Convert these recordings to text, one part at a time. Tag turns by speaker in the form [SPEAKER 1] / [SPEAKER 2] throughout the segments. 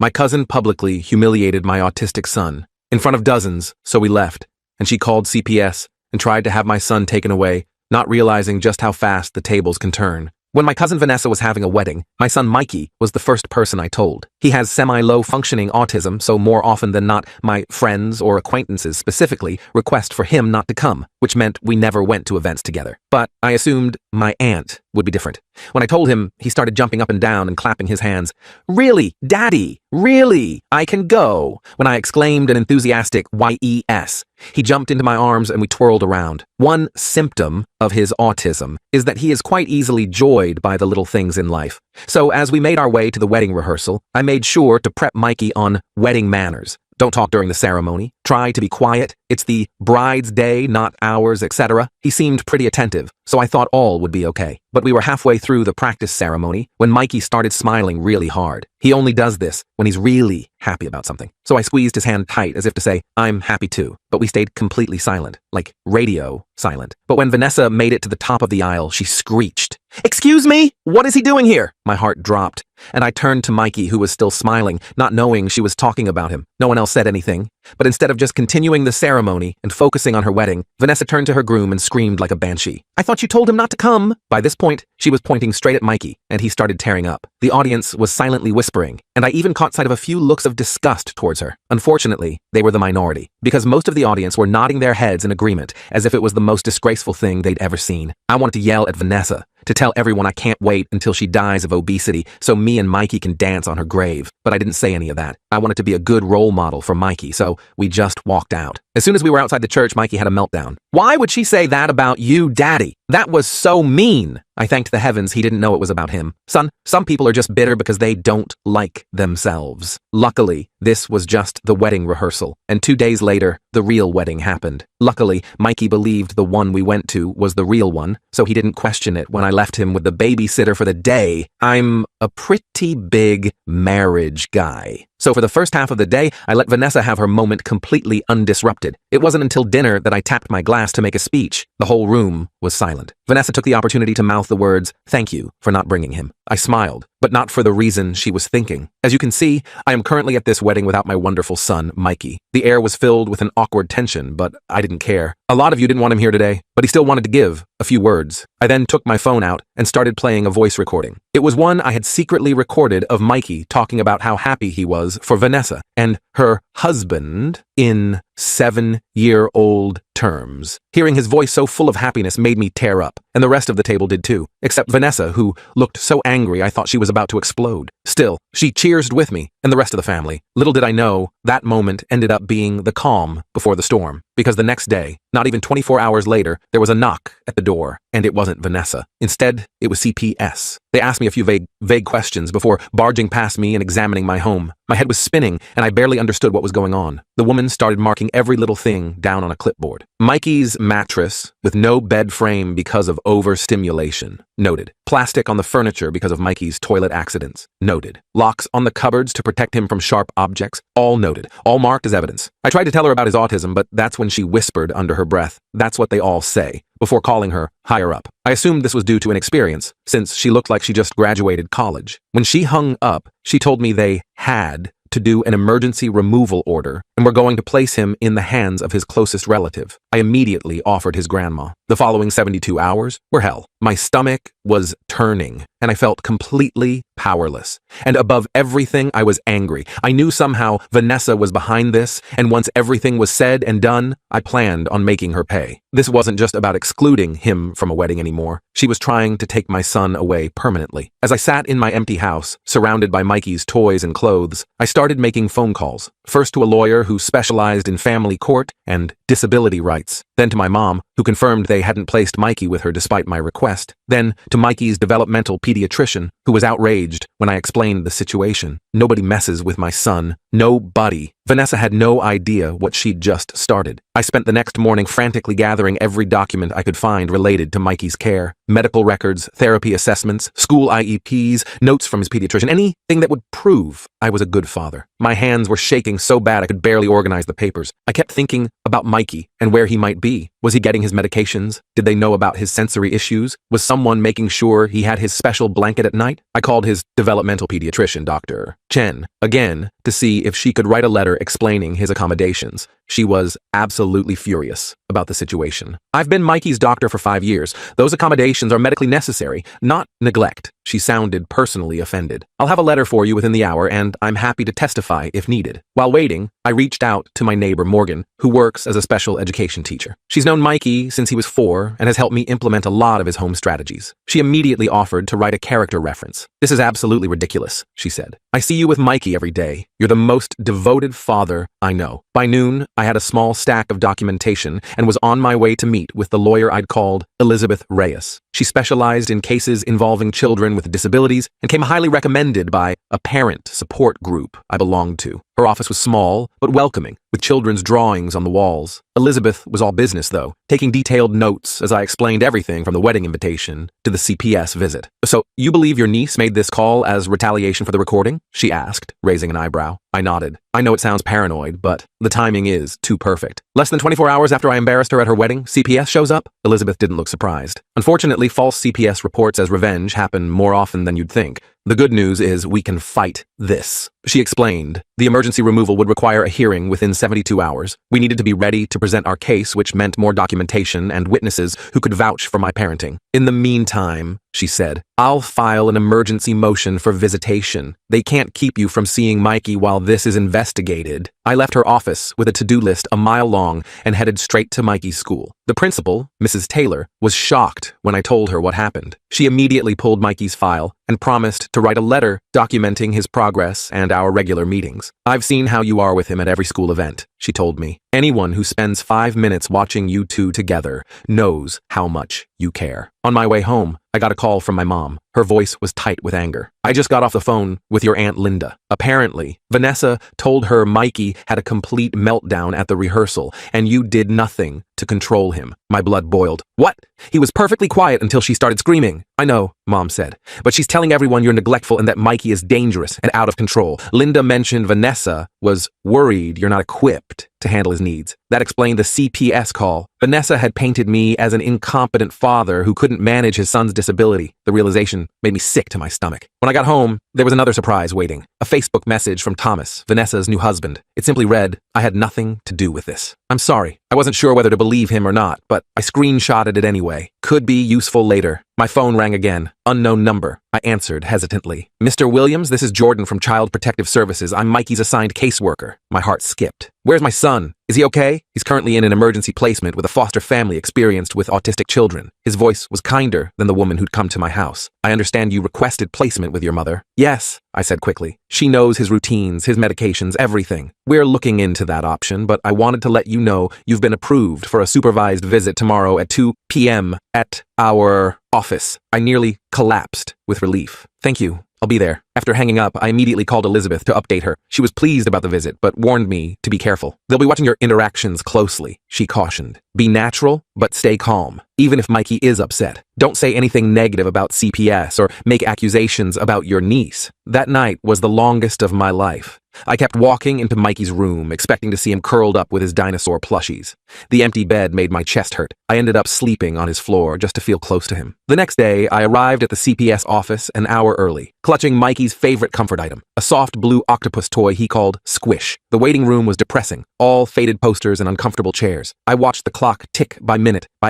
[SPEAKER 1] My cousin publicly humiliated my autistic son in front of dozens, so we left, and she called CPS and tried to have my son taken away, not realizing just how fast the tables can turn. When my cousin Vanessa was having a wedding, my son Mikey was the first person I told. He has semi-low functioning autism, so more often than not, my friends or acquaintances specifically request for him not to come, which meant we never went to events together. But I assumed my aunt would be different. When I told him, he started jumping up and down and clapping his hands. "Really, Daddy? Really? I can go?" When I exclaimed an enthusiastic "YES," he jumped into my arms and we twirled around. One symptom of his autism is that he is quite easily joyed by the little things in life. So as we made our way to the wedding rehearsal, I made sure to prep Mikey on wedding manners. Don't talk during the ceremony. Try to be quiet. It's the bride's day, not ours, etc. He seemed pretty attentive, so I thought all would be okay. But we were halfway through the practice ceremony when Mikey started smiling really hard. He only does this when he's really happy about something. So I squeezed his hand tight as if to say, "I'm happy too." But we stayed completely silent, like radio silent. But when Vanessa made it to the top of the aisle, she screeched, "Excuse me? What is he doing here?" My heart dropped, and I turned to Mikey, who was still smiling, not knowing she was talking about him. No one else said anything, but instead of just continuing the ceremony and focusing on her wedding, Vanessa turned to her groom and screamed like a banshee, "I thought you told him not to come." By this point, she was pointing straight at Mikey, and he started tearing up. The audience was silently whispering, and I even caught sight of a few looks of disgust towards her. Unfortunately, they were the minority, because most of the audience were nodding their heads in agreement, as if it was the most disgraceful thing they'd ever seen. I wanted to yell at Vanessa, to tell everyone I can't wait until she dies of obesity so me and Mikey can dance on her grave, but I didn't say any of that. I wanted to be a good role model for Mikey, so we just walked out. As soon as we were outside the church, Mikey had a meltdown. "Why would she say that about you, Daddy? That was so mean." I thanked the heavens he didn't know it was about him. "Son, some people are just bitter because they don't like themselves." Luckily, this was just the wedding rehearsal, and 2 days later, the real wedding happened. Luckily, Mikey believed the one we went to was the real one, so he didn't question it when I left him with the babysitter for the day. I'm a pretty big marriage guy. So for the first half of the day, I let Vanessa have her moment completely undisrupted. It wasn't until dinner that I tapped my glass to make a speech. The whole room was silent. Vanessa took the opportunity to mouth the words, "Thank you for not bringing him." I smiled, but not for the reason she was thinking. As you can see, I am currently at this wedding without my wonderful son, Mikey. The air was filled with an awkward tension, but I didn't care. A lot of you didn't want him here today, but he still wanted to give a few words. I then took my phone out and started playing a voice recording. It was one I had secretly recorded of Mikey talking about how happy he was for Vanessa and her husband in 7-year-old terms. Hearing his voice so full of happiness made me tear up, and the rest of the table did too, except Vanessa, who looked so angry I thought she was about to explode. Still, she cheersed with me and the rest of the family. Little did I know, that moment ended up being the calm before the storm, because the next day, not even 24 hours later, there was a knock at the door, and it wasn't Vanessa. Instead, it was CPS. They asked me a few vague questions before barging past me and examining my home. My head was spinning, and I barely understood what was going on. The woman started marking every little thing down on a clipboard. Mikey's mattress with no bed frame because of overstimulation. Noted. Plastic on the furniture because of Mikey's toilet accidents. Noted. Locks on the cupboards to protect him from sharp objects. All noted. All marked as evidence. I tried to tell her about his autism, but that's when she whispered under her breath, "That's what they all say," before calling her higher up. I assumed this was due to inexperience, since she looked like she just graduated college. When she hung up, she told me they had to do an emergency removal order and were going to place him in the hands of his closest relative. I immediately offered his grandma. The following 72 hours were hell. My stomach was turning, and I felt completely powerless. And above everything, I was angry. I knew somehow Vanessa was behind this, and once everything was said and done, I planned on making her pay. This wasn't just about excluding him from a wedding anymore. She was trying to take my son away permanently. As I sat in my empty house, surrounded by Mikey's toys and clothes, I started making phone calls. First to a lawyer who specialized in family court and disability rights. Then to my mom, who confirmed they hadn't placed Mikey with her despite my request. Then to Mikey's developmental pediatrician, who was outraged when I explained the situation. Nobody messes with my son. Nobody. Vanessa had no idea what she'd just started. I spent the next morning frantically gathering every document I could find related to Mikey's care. Medical records, therapy assessments, school IEPs, notes from his pediatrician, anything that would prove I was a good father. My hands were shaking so bad I could barely organize the papers. I kept thinking about Mikey and where he might be. Was he getting his medications? Did they know about his sensory issues? Was someone making sure he had his special blanket at night? right? I called his developmental pediatrician, Dr. Chen, again to see if she could write a letter explaining his accommodations. She was absolutely furious about the situation. I've been Mikey's doctor for 5 years. Those accommodations are medically necessary, not neglect. She sounded personally offended. I'll have a letter for you within the hour, and I'm happy to testify if needed. While waiting, I reached out to my neighbor Morgan, who works as a special education teacher. She's known Mikey since he was 4 and has helped me implement a lot of his home strategies. She immediately offered to write a character reference. This is absolutely ridiculous, she said. I see you with Mikey every day. You're the most devoted father I know. By noon, I had a small stack of documentation and was on my way to meet with the lawyer I'd called Elizabeth Reyes. She specialized in cases involving children with disabilities and came highly recommended by a parent support group I belonged to. Her office was small, but welcoming, with children's drawings on the walls. Elizabeth was all business, though, taking detailed notes as I explained everything from the wedding invitation to the CPS visit. So, you believe your niece made this call as retaliation for the recording? She asked, raising an eyebrow. I nodded. I know it sounds paranoid, but the timing is too perfect. Less than 24 hours after I embarrassed her at her wedding, CPS shows up? Elizabeth didn't look surprised. Unfortunately, false CPS reports as revenge happen more often than you'd think. The good news is we can fight this. She explained. The emergency removal would require a hearing within 72 hours. We needed to be ready to present our case, which meant more documentation and witnesses who could vouch for my parenting. In the meantime, she said, I'll file an emergency motion for visitation. They can't keep you from seeing Mikey while this is investigated. I left her office with a to-do list a mile long and headed straight to Mikey's school. The principal, Mrs. Taylor, was shocked when I told her what happened. She immediately pulled Mikey's file and promised to write a letter documenting his progress and our regular meetings. I've seen how you are with him at every school event, she told me. Anyone who spends 5 minutes watching you two together knows how much you care. On my way home, I got a call from my mom. Her voice was tight with anger. I just got off the phone with your Aunt Linda. Apparently, Vanessa told her Mikey had a complete meltdown at the rehearsal, and you did nothing to control him. My blood boiled. What? He was perfectly quiet until she started screaming. I know, Mom said, but she's telling everyone you're neglectful and that Mikey is dangerous and out of control. Linda mentioned Vanessa was worried you're not equipped to handle his needs. That explained the CPS call. Vanessa had painted me as an incompetent father who couldn't manage his son's disability. The realization made me sick to my stomach. When I got home, there was another surprise waiting. A Facebook message from Thomas, Vanessa's new husband. It simply read, I had nothing to do with this. I'm sorry. I wasn't sure whether to believe him or not, but I screenshotted it anyway. Could be useful later. My phone rang again. Unknown number. I answered hesitantly. Mr. Williams, this is Jordan from Child Protective Services. I'm Mikey's assigned caseworker. My heart skipped. Where's my son? Is he okay? He's currently in an emergency placement with a foster family experienced with autistic children. His voice was kinder than the woman who'd come to my house. I understand you requested placement with your mother. Yes, I said quickly. She knows his routines, his medications, everything. We're looking into that option, but I wanted to let you know you've been approved for a supervised visit tomorrow at 2 p.m. at our office. I nearly collapsed with relief. Thank you. I'll be there. After hanging up, I immediately called Elizabeth to update her. She was pleased about the visit, but warned me to be careful. They'll be watching your interactions closely, she cautioned. Be natural, but stay calm. Even if Mikey is upset, don't say anything negative about CPS or make accusations about your niece. That night was the longest of my life. I kept walking into Mikey's room, expecting to see him curled up with his dinosaur plushies. The empty bed made my chest hurt. I ended up sleeping on his floor just to feel close to him. The next day, I arrived at the CPS office an hour early, clutching Mikey's favorite comfort item, a soft blue octopus toy he called Squish. The waiting room was depressing, all faded posters and uncomfortable chairs. I watched the clock tick by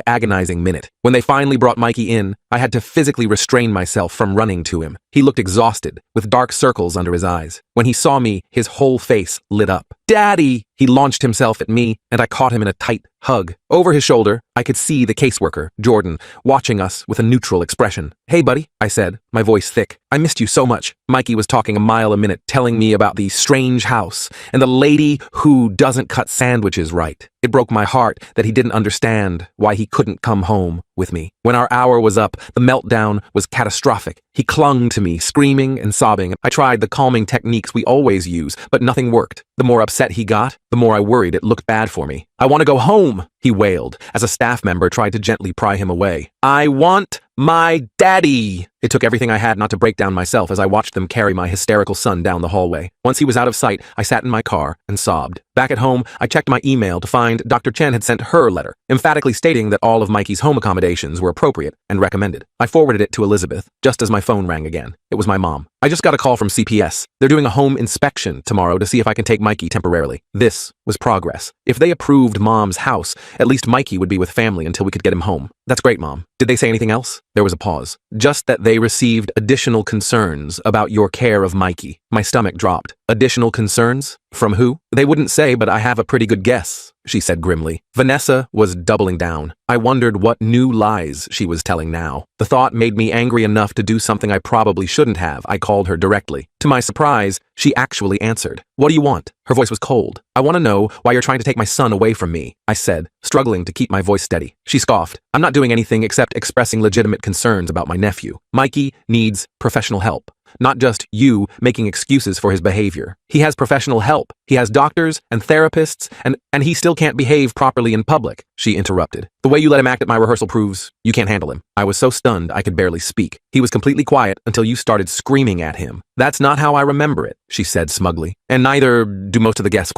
[SPEAKER 1] agonizing minute. When they finally brought Mikey in, I had to physically restrain myself from running to him. He looked exhausted, with dark circles under his eyes. When he saw me, his whole face lit up. Daddy! He launched himself at me, and I caught him in a tight hug. Over his shoulder, I could see the caseworker, Jordan, watching us with a neutral expression. Hey, buddy, I said, my voice thick. I missed you so much. Mikey was talking a mile a minute, telling me about the strange house and the lady who doesn't cut sandwiches right. It broke my heart that he didn't understand why he couldn't come home with me. When our hour was up, the meltdown was catastrophic. He clung to me, screaming and sobbing. I tried the calming techniques we always use, but nothing worked. The more upset he got, the more I worried it looked bad for me. I want to go home, he wailed, as a staff member tried to gently pry him away. I want my daddy. It took everything I had not to break down myself as I watched them carry my hysterical son down the hallway. Once he was out of sight, I sat in my car and sobbed. Back at home, I checked my email to find Dr. Chen had sent her letter, emphatically stating that all of Mikey's home accommodations were appropriate and recommended. I forwarded it to Elizabeth, just as my phone rang again. It was my mom. I just got a call from CPS. They're doing a home inspection tomorrow to see if I can take Mikey temporarily. This was progress. If they approved Mom's house, at least Mikey would be with family until we could get him home. That's great, Mom. Did they say anything else? There was a pause. Just that they received additional concerns about your care of Mikey. My stomach dropped. Additional concerns? From who? They wouldn't say, but I have a pretty good guess, she said grimly. Vanessa was doubling down. I wondered what new lies she was telling now. The thought made me angry enough to do something I probably shouldn't have. I called her directly. To my surprise, she actually answered. What do you want? Her voice was cold. I want to know why you're trying to take my son away from me, I said, struggling to keep my voice steady. She scoffed. I'm not doing anything except expressing legitimate concerns about my nephew. Mikey needs professional help. Not just you making excuses for his behavior. He has professional help. He has doctors and therapists, and he still can't behave properly in public, she interrupted. The way you let him act at my rehearsal proves you can't handle him. I was so stunned I could barely speak. He was completely quiet until you started screaming at him. That's not how I remember it, she said smugly. And neither do most of the guests.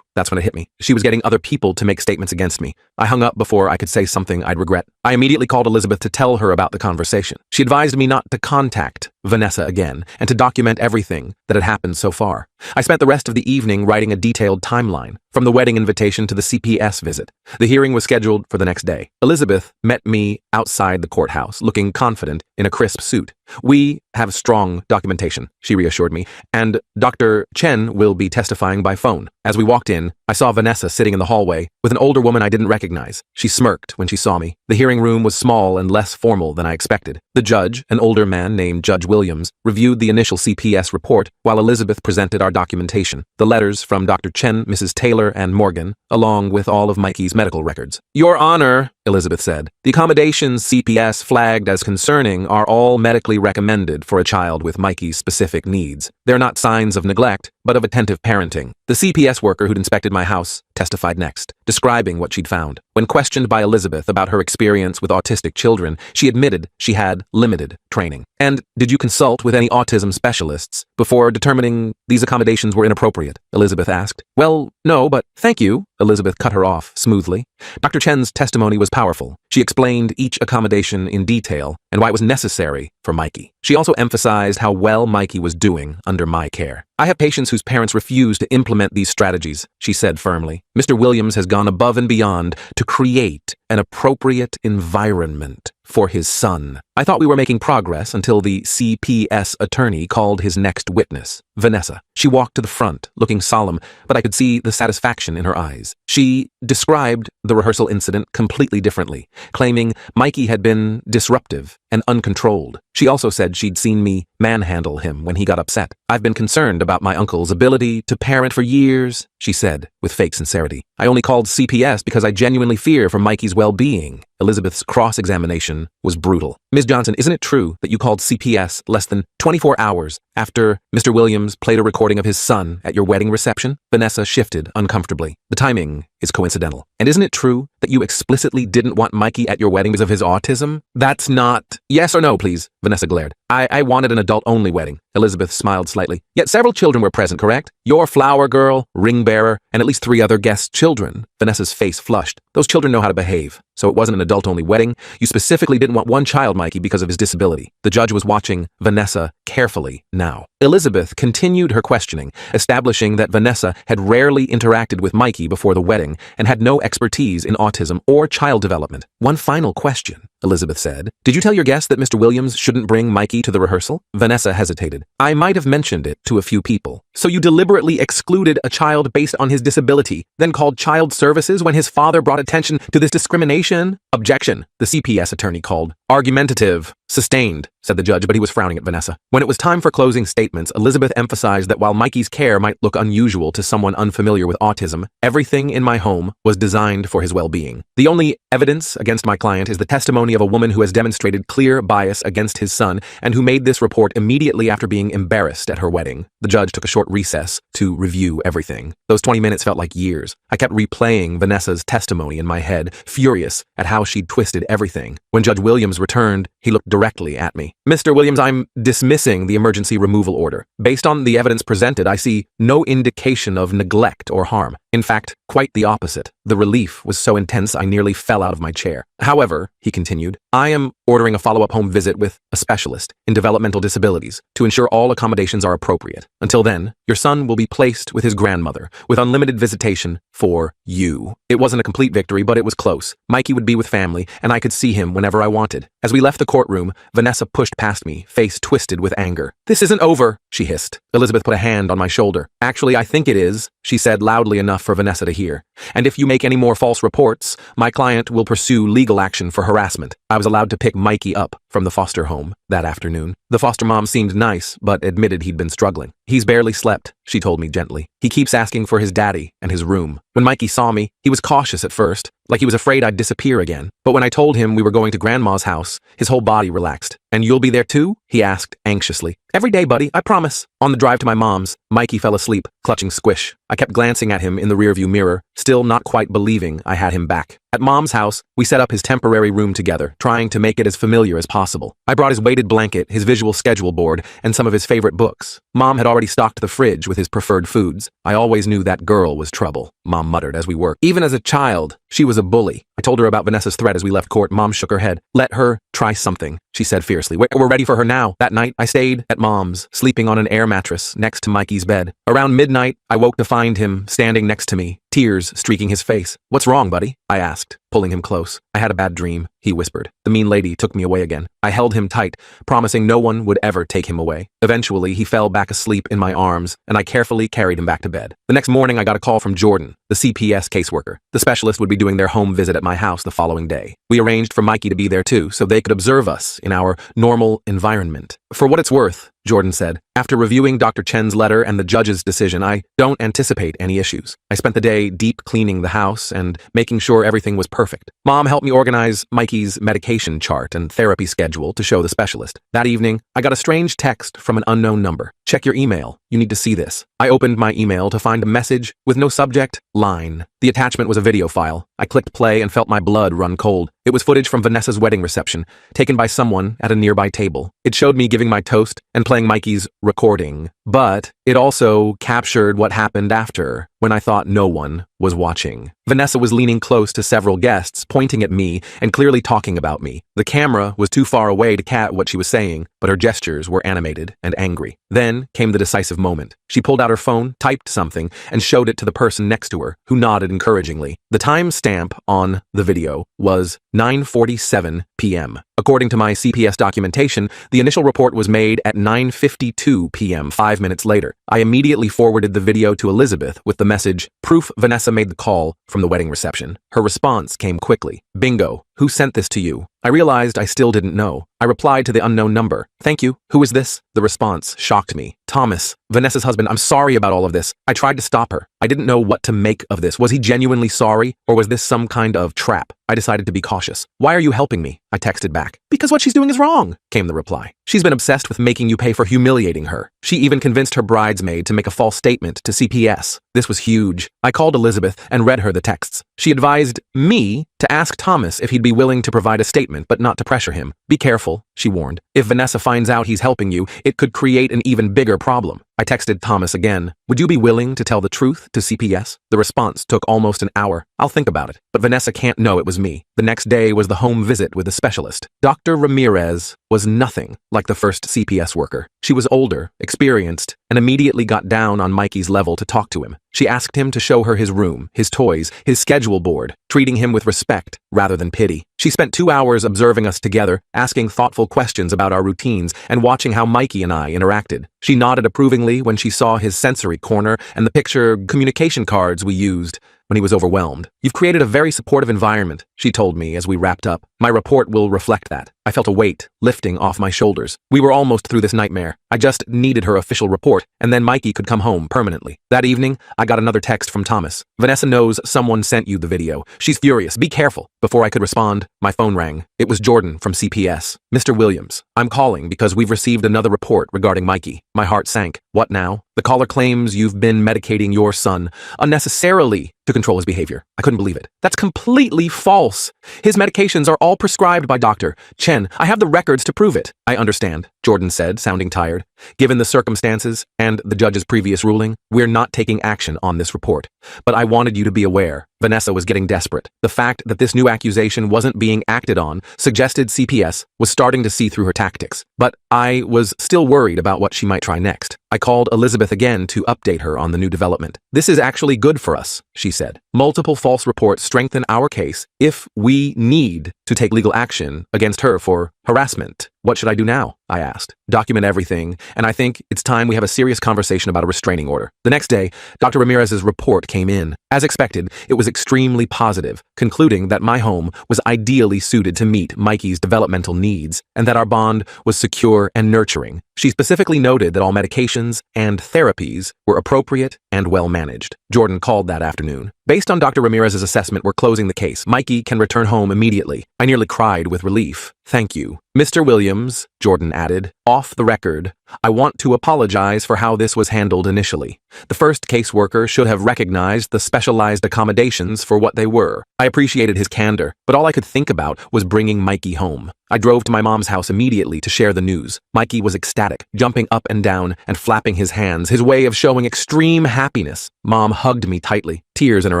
[SPEAKER 1] That's when it hit me. She was getting other people to make statements against me. I hung up before I could say something I'd regret. I immediately called Elizabeth to tell her about the conversation. She advised me not to contact Vanessa again and to document everything that had happened so far. I spent the rest of the evening writing a detailed timeline, from the wedding invitation to the CPS visit. The hearing was scheduled for the next day. Elizabeth met me outside the courthouse, looking confident in a crisp suit. We have strong documentation, she reassured me, and Dr. Chen will be testifying by phone. As we walked in, I saw Vanessa sitting in the hallway with an older woman I didn't recognize. She smirked when she saw me. The hearing room was small and less formal than I expected. The judge, an older man named Judge Williams, reviewed the initial CPS report while Elizabeth presented our documentation, the letters from Dr. Chen, Mrs. Taylor, and Morgan, along with all of Mikey's medical records. Your Honor, Elizabeth said, the accommodations CPS flagged as concerning are all medically recommended for a child with Mikey's specific needs. They're not signs of neglect, but of attentive parenting. The CPS worker who'd inspected my house testified next, describing what she'd found. When questioned by Elizabeth about her experience with autistic children, she admitted she had limited training. And did you consult with any autism specialists before determining these accommodations were inappropriate? Elizabeth asked. Well, no, but thank you. Elizabeth cut her off smoothly. Dr. Chen's testimony was powerful. She explained each accommodation in detail and why it was necessary for Mikey. She also emphasized how well Mikey was doing under my care. I have patients whose parents refuse to implement these strategies, she said firmly. Mr. Williams has gone above and beyond to create an appropriate environment for his son. I thought we were making progress until the CPS attorney called his next witness, Vanessa. She walked to the front, looking solemn, but I could see the satisfaction in her eyes. She described the rehearsal incident completely differently, claiming Mikey had been disruptive and uncontrolled. She also said she'd seen me manhandle him when he got upset. I've been concerned about my uncle's ability to parent for years, she said, with fake sincerity. I only called CPS because I genuinely fear for Mikey's well-being. Elizabeth's cross-examination was brutal. Ms. Johnson, isn't it true that you called CPS less than 24 hours after Mr. Williams played a recording of his son at your wedding reception? Vanessa shifted uncomfortably. The timing is coincidental. And isn't it true that you explicitly didn't want Mikey at your wedding because of his autism? That's not... Yes or no, please, Vanessa glared. I wanted an adult-only wedding. Elizabeth smiled slightly. Yet several children were present, correct? Your flower girl, ring bearer, and at least 3 other guest children. Vanessa's face flushed. Those children know how to behave. So it wasn't an adult-only wedding. You specifically didn't want one child, Mikey, because of his disability. The judge was watching Vanessa carefully now. Elizabeth continued her questioning, establishing that Vanessa had rarely interacted with Mikey before the wedding and had no expertise in autism or child development. One final question, Elizabeth said. Did you tell your guests that Mr. Williams shouldn't bring Mikey to the rehearsal? Vanessa hesitated. I might have mentioned it to a few people. So you deliberately excluded a child based on his disability, then called child services when his father brought attention to this discrimination? Objection, the CPS attorney called. Argumentative, Sustained, said the judge, but he was frowning at Vanessa. When it was time for closing statements, Elizabeth emphasized that while Mikey's care might look unusual to someone unfamiliar with autism, everything in my home was designed for his well-being. The only evidence against my client is the testimony of a woman who has demonstrated clear bias against his son and who made this report immediately after being embarrassed at her wedding. The judge took a short recess to review everything. Those 20 minutes felt like years. I kept replaying Vanessa's testimony in my head, furious at how she'd twisted everything. When Judge Williams returned, he looked directly at me. Mr. Williams, I'm dismissing the emergency removal order. Based on the evidence presented, I see no indication of neglect or harm. In fact, quite the opposite. The relief was so intense I nearly fell out of my chair. However, he continued, I am ordering a follow-up home visit with a specialist in developmental disabilities to ensure all accommodations are appropriate. Until then, your son will be placed with his grandmother, with unlimited visitation for you. It wasn't a complete victory, but it was close. Mikey would be with family, and I could see him whenever I wanted. As we left the courtroom, Vanessa pushed past me, face twisted with anger. This isn't over, she hissed. Elizabeth put a hand on my shoulder. Actually, I think it is, she said loudly enough for Vanessa to hear. And if you make any more false reports, my client will pursue legal action for harassment. I was allowed to pick Mikey up from the foster home that afternoon. The foster mom seemed nice, but admitted he'd been struggling. He's barely slept, she told me gently. He keeps asking for his daddy and his room. When Mikey saw me, he was cautious at first, like he was afraid I'd disappear again. But when I told him we were going to Grandma's house, his whole body relaxed. And you'll be there too? He asked anxiously. Every day, buddy, I promise. On the drive to my mom's, Mikey fell asleep, clutching Squish. I kept glancing at him in the rearview mirror, still not quite believing I had him back. At Mom's house, we set up his temporary room together, trying to make it as familiar as possible. I brought his weighted blanket, his visual schedule board, and some of his favorite books. Mom had already stocked the fridge with his preferred foods. I always knew that girl was trouble, Mom muttered as we worked. Even as a child, she was a bully. I told her about Vanessa's threat as we left court. Mom shook her head. Let her try something, she said fiercely. We're ready for her now. That night, I stayed at Mom's, sleeping on an air mattress next to Mikey's bed. Around midnight, I woke to find him standing next to me, tears streaking his face. What's wrong, buddy? I asked, pulling him close. I had a bad dream, he whispered. The mean lady took me away again. I held him tight, promising no one would ever take him away. Eventually, he fell back asleep in my arms, and I carefully carried him back to bed. The next morning, I got a call from Jordan, the CPS caseworker. The specialist would be doing their home visit at my house the following day. We arranged for Mikey to be there too, so they could observe us in our normal environment. For what it's worth, Jordan said, after reviewing Dr. Chen's letter and the judge's decision, I don't anticipate any issues. I spent the day deep cleaning the house and making sure everything was perfect. Mom helped me organize Mikey's medication chart and therapy schedule to show the specialist. That evening, I got a strange text from an unknown number. Check your email. You need to see this. I opened my email to find a message with no subject line. The attachment was a video file. I clicked play and felt my blood run cold. It was footage from Vanessa's wedding reception, taken by someone at a nearby table. It showed me giving my toast and playing Mikey's recording, but it also captured what happened after, when I thought no one was watching. Vanessa was leaning close to several guests, pointing at me and clearly talking about me. The camera was too far away to catch what she was saying, but her gestures were animated and angry. Then came the decisive moment. She pulled out her phone, typed something, and showed it to the person next to her, who nodded encouragingly. The time stamp on the video was 9:47 p.m. According to my CPS documentation, the initial report was made at 9:52 p.m., 5 minutes later. I immediately forwarded the video to Elizabeth with the message, "Proof Vanessa made the call from the wedding reception." Her response came quickly. "Bingo. Who sent this to you?" I realized I still didn't know. I replied to the unknown number. "Thank you. Who is this?" The response shocked me. "Thomas, Vanessa's husband. I'm sorry about all of this. I tried to stop her. I didn't know what to make of this. Was he genuinely sorry, or was this some kind of trap? I decided to be cautious. "Why are you helping me?" I texted back. "Because what she's doing is wrong," came the reply. "She's been obsessed with making you pay for humiliating her. She even convinced her bridesmaid to make a false statement to CPS. This was huge." I called Elizabeth and read her the texts. She advised me to ask Thomas if he'd be willing to provide a statement, but not to pressure him. "Be careful," she warned. "If Vanessa finds out he's helping you, it could create an even bigger problem." I texted Thomas again. "Would you be willing to tell the truth to CPS?" The response took almost an hour. "I'll think about it, but Vanessa can't know it was me." The next day was the home visit with the specialist. Dr. Ramirez was nothing like the first CPS worker. She was older, experienced, and immediately got down on Mikey's level to talk to him. She asked him to show her his room, his toys, his schedule board, treating him with respect rather than pity. She spent 2 hours observing us together, asking thoughtful questions about our routines and watching how Mikey and I interacted. She nodded approvingly when she saw his sensory corner and the picture communication cards we used when he was overwhelmed. "You've created a very supportive environment," she told me as we wrapped up. My report will reflect that. I felt a weight lifting off my shoulders. We were almost through this nightmare. I just needed her official report, and then Mikey could come home permanently. That evening, I got another text from Thomas. Vanessa knows someone sent you the video. She's furious. Be careful. Before I could respond, my phone rang. It was Jordan from CPS. Mr. Williams, I'm calling because we've received another report regarding Mikey. My heart sank. What now? The caller claims you've been medicating your son unnecessarily to control his behavior. I couldn't believe it. That's completely false. His medications are all prescribed by Dr. Chen. I have the records to prove it. I understand, Jordan said, sounding tired. Given the circumstances and the judge's previous ruling, we're not taking action on this report. But I wanted you to be aware. Vanessa was getting desperate. The fact that this new accusation wasn't being acted on suggested CPS was starting to see through her tactics. But I was still worried about what she might try next. I called Elizabeth again to update her on the new development. This is actually good for us, she said. Multiple false reports strengthen our case if we need to take legal action against her for harassment. What should I do now? I asked. Document everything, and I think it's time we have a serious conversation about a restraining order. The next day, Dr. Ramirez's report came in. As expected, it was extremely positive, concluding that my home was ideally suited to meet Mikey's developmental needs and that our bond was secure and nurturing. She specifically noted that all medications and therapies were appropriate and well managed. Jordan called that afternoon. Based on Dr. Ramirez's assessment, we're closing the case. Mikey can return home immediately. I nearly cried with relief. Thank you. Mr. Williams, Jordan added, off the record, I want to apologize for how this was handled initially. The first caseworker should have recognized the specialized accommodations for what they were. I appreciated his candor, but all I could think about was bringing Mikey home. I drove to my mom's house immediately to share the news. Mikey was ecstatic, jumping up and down and flapping his hands, his way of showing extreme happiness. Mom hugged me tightly, tears in her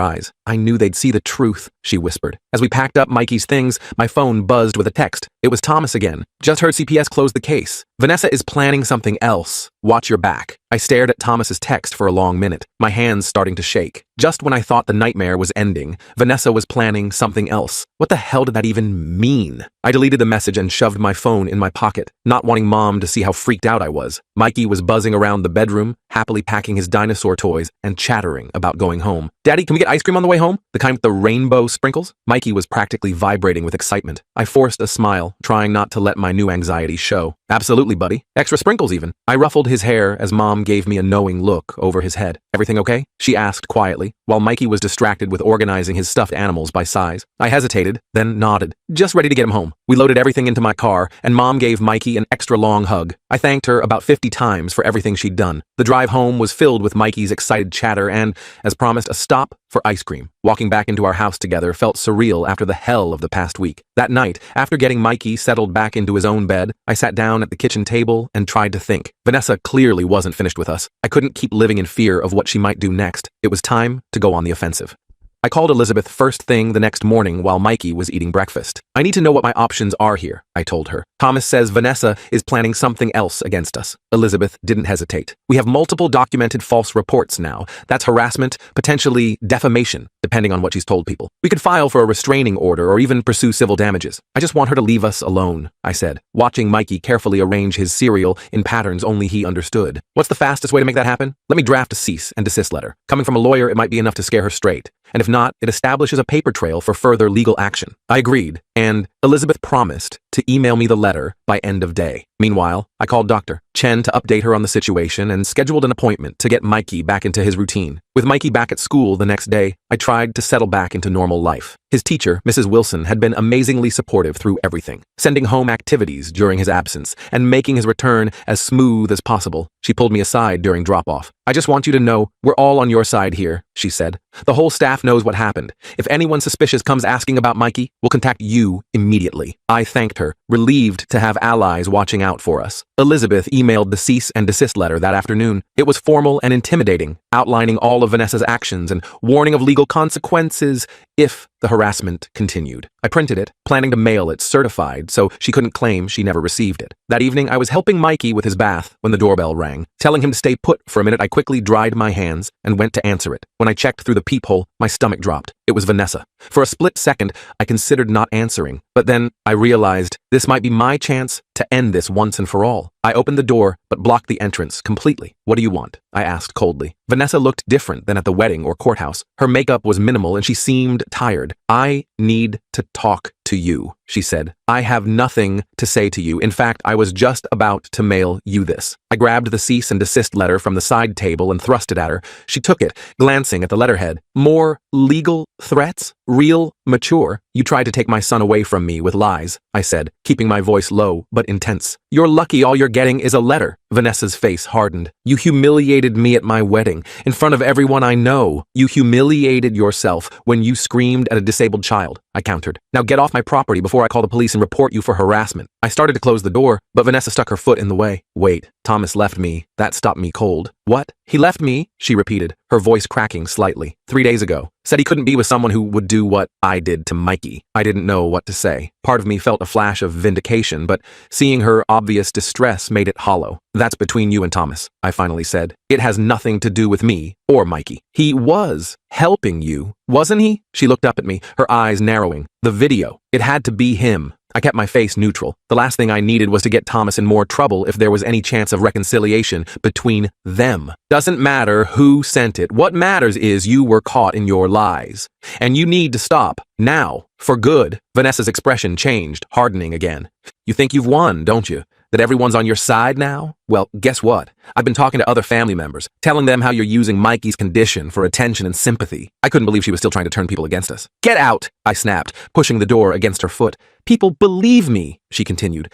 [SPEAKER 1] eyes. I knew they'd see the truth, she whispered. As we packed up Mikey's things, my phone buzzed with a text. It was Thomas again. Just heard CPS close the case. Vanessa is planning something else. Watch your back. I stared at Thomas's text for a long minute, my hands starting to shake. Just when I thought the nightmare was ending, Vanessa was planning something else. What the hell did that even mean? I deleted the message and shoved my phone in my pocket, not wanting Mom to see how freaked out I was. Mikey was buzzing around the bedroom, happily packing his dinosaur toys and chattering about going home. Daddy, can we get ice cream on the way home? The kind with the rainbow sprinkles? Mikey was practically vibrating with excitement. I forced a smile, trying not to let my new anxiety show. Absolutely, buddy. Extra sprinkles even. I ruffled his hair as Mom gave me a knowing look over his head. Everything okay? She asked quietly, while Mikey was distracted with organizing his stuffed animals by size. I hesitated, then nodded, just ready to get him home. We loaded everything into my car, and Mom gave Mikey an extra long hug. I thanked her about 50 times for everything she'd done. The drive home was filled with Mikey's excited chatter and, as promised, a stop for ice cream. Walking back into our house together felt surreal after the hell of the past week. That night, after getting Mikey settled back into his own bed, I sat down at the kitchen table and tried to think. Vanessa clearly wasn't finished with us. I couldn't keep living in fear of what she might do next. It was time to go on the offensive. I called Elizabeth first thing the next morning while Mikey was eating breakfast. I need to know what my options are here, I told her. Thomas says Vanessa is planning something else against us. Elizabeth didn't hesitate. We have multiple documented false reports now. That's harassment, potentially defamation, depending on what she's told people. We could file for a restraining order or even pursue civil damages. I just want her to leave us alone, I said, watching Mikey carefully arrange his cereal in patterns only he understood. What's the fastest way to make that happen? Let me draft a cease and desist letter. Coming from a lawyer, it might be enough to scare her straight. And if not, it establishes a paper trail for further legal action. I agreed, and Elizabeth promised to email me the letter by end of day. Meanwhile, I called Dr. Chen to update her on the situation and scheduled an appointment to get Mikey back into his routine. With Mikey back at school the next day, I tried to settle back into normal life. His teacher, Mrs. Wilson, had been amazingly supportive through everything, sending home activities during his absence and making his return as smooth as possible. She pulled me aside during drop-off. I just want you to know we're all on your side here, she said. The whole staff knows what happened. If anyone suspicious comes asking about Mikey, we'll contact you immediately. I thanked her, relieved to have allies watching out for us. Elizabeth emailed the cease and desist letter that afternoon. It was formal and intimidating, outlining all of Vanessa's actions and warning of legal consequences if the harassment continued. I printed it, planning to mail it certified so she couldn't claim she never received it. That evening, I was helping Mikey with his bath when the doorbell rang. Telling him to stay put for a minute, I quickly dried my hands and went to answer it. When I checked through the peephole, my stomach dropped. It was Vanessa. For a split second, I considered not answering, but then I realized this might be my chance to to end this once and for all. I opened the door, but blocked the entrance completely. What do you want? I asked coldly. Vanessa looked different than at the wedding or courthouse. Her makeup was minimal and she seemed tired. I need to talk to you, she said. I have nothing to say to you. In fact, I was just about to mail you this. I grabbed the cease and desist letter from the side table and thrust it at her. She took it, glancing at the letterhead. More legal threats? Real mature? You tried to take my son away from me with lies, I said, keeping my voice low but intense. You're lucky all you're getting is a letter. Vanessa's face hardened. You humiliated me at my wedding, in front of everyone I know. You humiliated yourself when you screamed at a disabled child, I countered. Now get off my property before I call the police and report you for harassment. I started to close the door, but Vanessa stuck her foot in the way. Wait, Thomas left me. That stopped me cold. What? He left me? She repeated, her voice cracking slightly. 3 days ago. Said he couldn't be with someone who would do what I did to Mikey. I didn't know what to say. Part of me felt a flash of vindication, but seeing her obvious distress made it hollow. That's between you and Thomas, I finally said. It has nothing to do with me or Mikey. He was helping you, wasn't he? She looked up at me, her eyes narrowing. The video. It had to be him. I kept my face neutral. The last thing I needed was to get Thomas in more trouble if there was any chance of reconciliation between them. Doesn't matter who sent it. What matters is you were caught in your lies. And you need to stop. Now. For good. Vanessa's expression changed, hardening again. You think you've won, don't you? That everyone's on your side now? Well, guess what? I've been talking to other family members, telling them how you're using Mikey's condition for attention and sympathy. I couldn't believe she was still trying to turn people against us. Get out, I snapped, pushing the door against her foot. People believe me, she continued.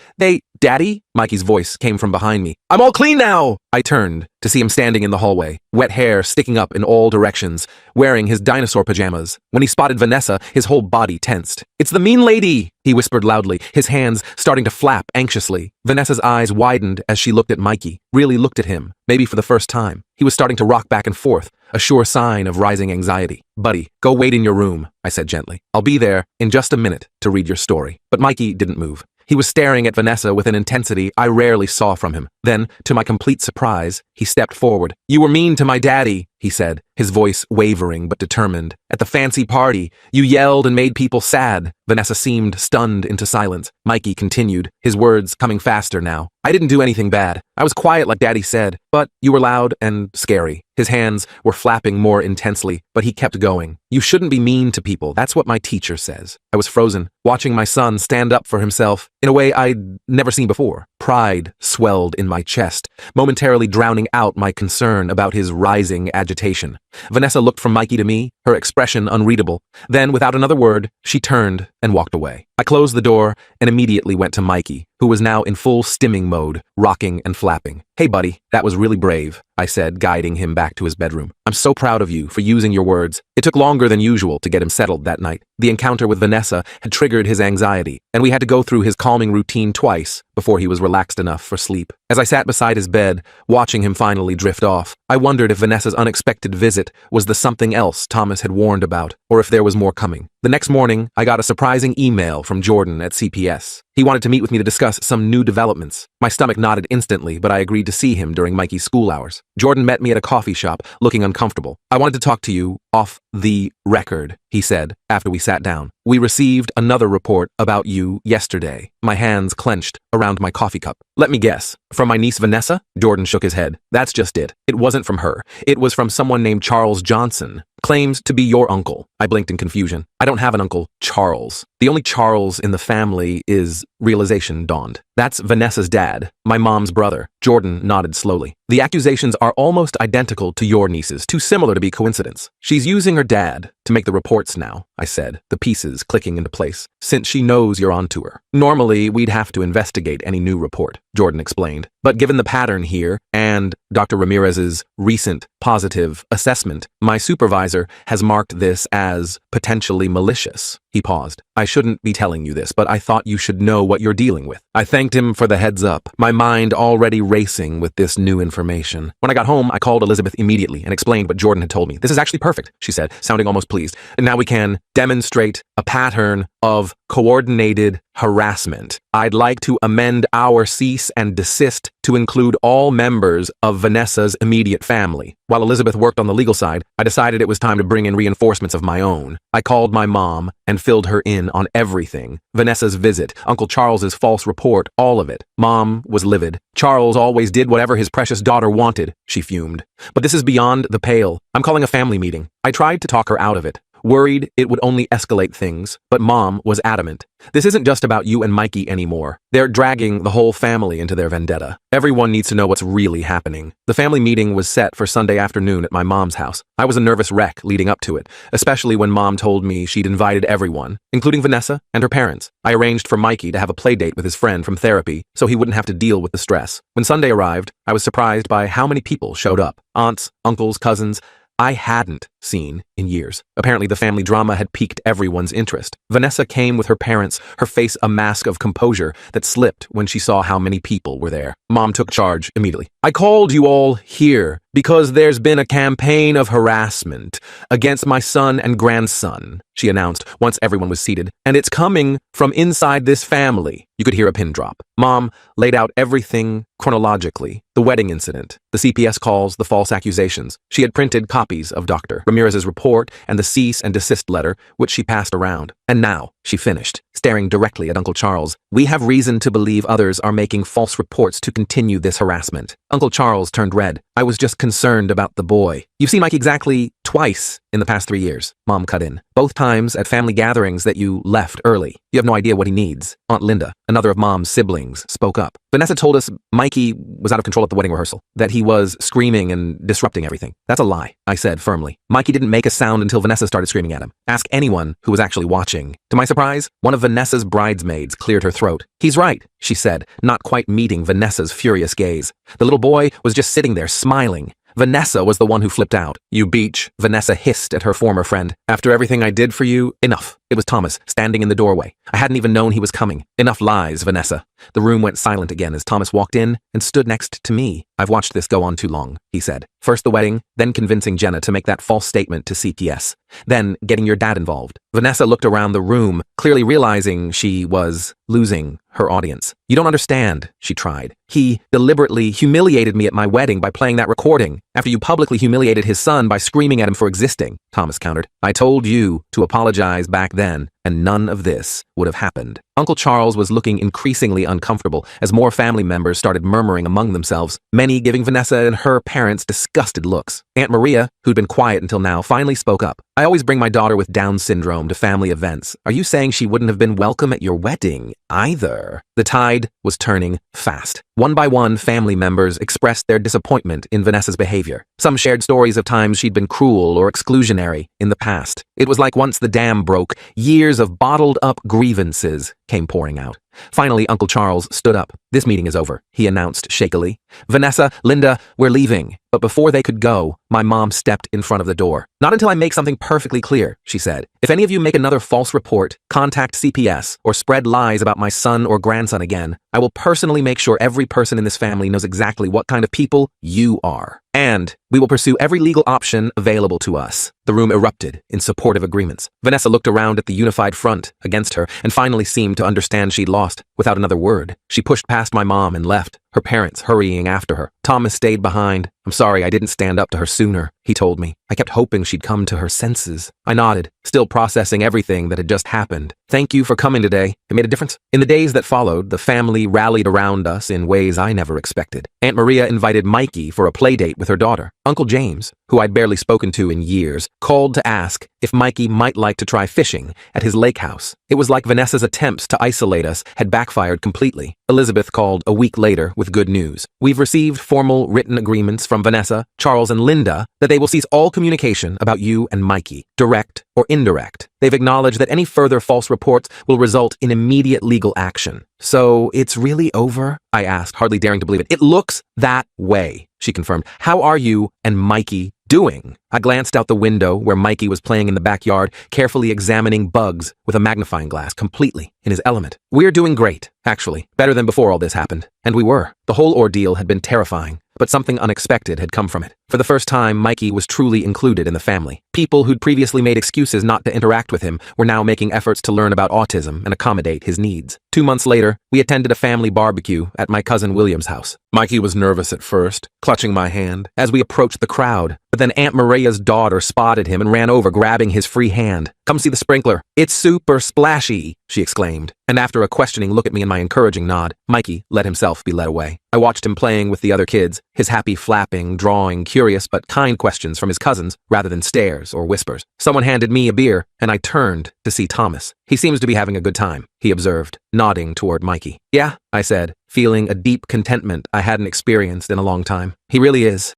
[SPEAKER 1] Daddy? Mikey's voice came from behind me. I'm all clean now! I turned to see him standing in the hallway, wet hair sticking up in all directions, wearing his dinosaur pajamas. When he spotted Vanessa, his whole body tensed. It's the mean lady, he whispered loudly, his hands starting to flap anxiously. Vanessa's eyes widened as she looked at Mikey, really looked at him, maybe for the first time. He was starting to rock back and forth, a sure sign of rising anxiety. Buddy, go wait in your room, I said gently. I'll be there in just a minute to read your story. But Mikey didn't move. He was staring at Vanessa with an intensity I rarely saw from him. Then, to my complete surprise, he stepped forward. You were mean to my daddy, he said, his voice wavering but determined. At the fancy party, you yelled and made people sad. Vanessa seemed stunned into silence. Mikey continued, his words coming faster now. I didn't do anything bad. I was quiet like Daddy said, but you were loud and scary. His hands were flapping more intensely, but he kept going. You shouldn't be mean to people. That's what my teacher says. I was frozen, watching my son stand up for himself in a way I'd never seen before. Pride swelled in my chest, momentarily drowning out my concern about his rising agitation. Vanessa looked from Mikey to me, her expression unreadable. Then, without another word, she turned and walked away. I closed the door and immediately went to Mikey, who was now in full stimming mode, rocking and flapping. Hey buddy, that was really brave, I said, guiding him back to his bedroom. I'm so proud of you for using your words. It took longer than usual to get him settled that night. The encounter with Vanessa had triggered his anxiety, and we had to go through his calming routine twice before he was relaxed enough for sleep. As I sat beside his bed, watching him finally drift off, I wondered if Vanessa's unexpected visit was the something else Thomas had warned about, or if there was more coming. The next morning, I got a surprising email from Jordan at CPS. He wanted to meet with me to discuss some new developments. My stomach nodded instantly, but I agreed to see him during Mikey's school hours. Jordan met me at a coffee shop, looking uncomfortable. I wanted to talk to you off the record, he said, after we sat down. We received another report about you yesterday. My hands clenched around my coffee cup. Let me guess. From my niece Vanessa? Jordan shook his head. That's just it. It wasn't from her. It was from someone named Charles Johnson. Claims to be your uncle. I blinked in confusion. I don't have an uncle, Charles. The only Charles in the family is realization dawned. That's Vanessa's dad, my mom's brother. Jordan nodded slowly. The accusations are almost identical to your niece's, too similar to be coincidence. She's using her dad to make the reports now, I said, the pieces clicking into place, since she knows you're onto her. Normally, we'd have to investigate any new report, Jordan explained. But given the pattern here and Dr. Ramirez's recent positive assessment, my supervisor has marked this as potentially malicious. He paused. I shouldn't be telling you this, but I thought you should know what you're dealing with. I thanked him for the heads up, my mind already racing with this new information. When I got home, I called Elizabeth immediately and explained what Jordan had told me. This is actually perfect, she said, sounding almost pleased. And now we can demonstrate a pattern of coordinated harassment. I'd like to amend our cease and desist to include all members of Vanessa's immediate family. While Elizabeth worked on the legal side, I decided it was time to bring in reinforcements of my own. I called my mom and filled her in on everything. Vanessa's visit, Uncle Charles's false report, all of it. Mom was livid. Charles always did whatever his precious daughter wanted, she fumed. But this is beyond the pale. I'm calling a family meeting. I tried to talk her out of it, worried it would only escalate things, but Mom was adamant. This isn't just about you and Mikey anymore. They're dragging the whole family into their vendetta. Everyone needs to know what's really happening. The family meeting was set for Sunday afternoon at my mom's house. I was a nervous wreck leading up to it, especially when Mom told me she'd invited everyone, including Vanessa and her parents. I arranged for Mikey to have a play date with his friend from therapy so he wouldn't have to deal with the stress. When Sunday arrived, I was surprised by how many people showed up. Aunts, uncles, cousins I hadn't seen in years. Apparently, the family drama had piqued everyone's interest. Vanessa came with her parents, her face a mask of composure that slipped when she saw how many people were there. Mom took charge immediately. I called you all here because there's been a campaign of harassment against my son and grandson, she announced once everyone was seated, and it's coming from inside this family. You could hear a pin drop. Mom laid out everything chronologically. The wedding incident, the CPS calls, the false accusations. She had printed copies of Dr. Ramirez's report and the cease and desist letter, which she passed around. And now, she finished, staring directly at Uncle Charles. We have reason to believe others are making false reports to continue this harassment. Uncle Charles turned red. I was just concerned about the boy. You've seen Mike exactly twice in the past 3 years, Mom cut in. Both times at family gatherings that you left early. You have no idea what he needs. Aunt Linda, another of Mom's siblings, spoke up. Vanessa told us Mikey was out of control at the wedding rehearsal, that he was screaming and disrupting everything. That's a lie, I said firmly. Mikey didn't make a sound until Vanessa started screaming at him. Ask anyone who was actually watching. To my surprise, one of Vanessa's bridesmaids cleared her throat. He's right, she said, not quite meeting Vanessa's furious gaze. The little boy was just sitting there smiling. Vanessa was the one who flipped out. You beach, Vanessa hissed at her former friend. After everything I did for you, enough. It was Thomas, standing in the doorway. I hadn't even known he was coming. Enough lies, Vanessa. The room went silent again as Thomas walked in and stood next to me. I've watched this go on too long, he said. First the wedding, then convincing Jenna to make that false statement to CPS. Then getting your dad involved. Vanessa looked around the room, clearly realizing she was losing her audience. You don't understand, she tried. He deliberately humiliated me at my wedding by playing that recording, after you publicly humiliated his son by screaming at him for existing, Thomas countered. I told you to apologize back then, and none of this would have happened. Uncle Charles was looking increasingly uncomfortable as more family members started murmuring among themselves, many giving Vanessa and her parents disgusted looks. Aunt Maria, who'd been quiet until now, finally spoke up. I always bring my daughter with Down syndrome to family events. Are you saying she wouldn't have been welcome at your wedding either? The tide was turning fast. One by one, family members expressed their disappointment in Vanessa's behavior. Some shared stories of times she'd been cruel or exclusionary in the past. It was like once the dam broke, years of bottled-up grievances came pouring out. Finally, Uncle Charles stood up. This meeting is over, he announced shakily. Vanessa, Linda, we're leaving. But before they could go, my mom stepped in front of the door. Not until I make something perfectly clear, she said. If any of you make another false report, contact CPS, or spread lies about my son or grandson again, I will personally make sure every person in this family knows exactly what kind of people you are. And we will pursue every legal option available to us. The room erupted in supportive agreements. Vanessa looked around at the unified front against her and finally seemed to understand she'd lost. Without another word, she pushed past my mom and left, her parents hurrying after her. Thomas stayed behind. I'm sorry I didn't stand up to her sooner, he told me. I kept hoping she'd come to her senses. I nodded, still processing everything that had just happened. Thank you for coming today. It made a difference. In the days that followed, the family rallied around us in ways I never expected. Aunt Maria invited Mikey for a play date with her daughter. Uncle James, who I'd barely spoken to in years, called to ask if Mikey might like to try fishing at his lake house. It was like Vanessa's attempts to isolate us had backfired completely. Elizabeth called a week later with good news. We've received formal written agreements from Vanessa, Charles, and Linda that they will cease all communication about you and Mikey, direct or indirect. They've acknowledged that any further false reports will result in immediate legal action. So it's really over? I asked, hardly daring to believe it. It looks that way, she confirmed. How are you and Mikey doing? I glanced out the window where Mikey was playing in the backyard, carefully examining bugs with a magnifying glass, completely in his element. We're doing great, actually. Better than before all this happened. And we were. The whole ordeal had been terrifying, but something unexpected had come from it. For the first time, Mikey was truly included in the family. People who'd previously made excuses not to interact with him were now making efforts to learn about autism and accommodate his needs. 2 months later, we attended a family barbecue at my cousin William's house. Mikey was nervous at first, clutching my hand as we approached the crowd. But then Aunt Maria's daughter spotted him and ran over, grabbing his free hand. "Come see the sprinkler. It's super splashy," she exclaimed. And after a questioning look at me and my encouraging nod, Mikey let himself be led away. I watched him playing with the other kids, his happy flapping, drawing curious but kind questions from his cousins rather than stares or whispers. Someone handed me a beer, and I turned to see Thomas. "He seems to be having a good time," he observed, nodding toward Mikey. "Yeah," I said, feeling a deep contentment I hadn't experienced in a long time. "He really is."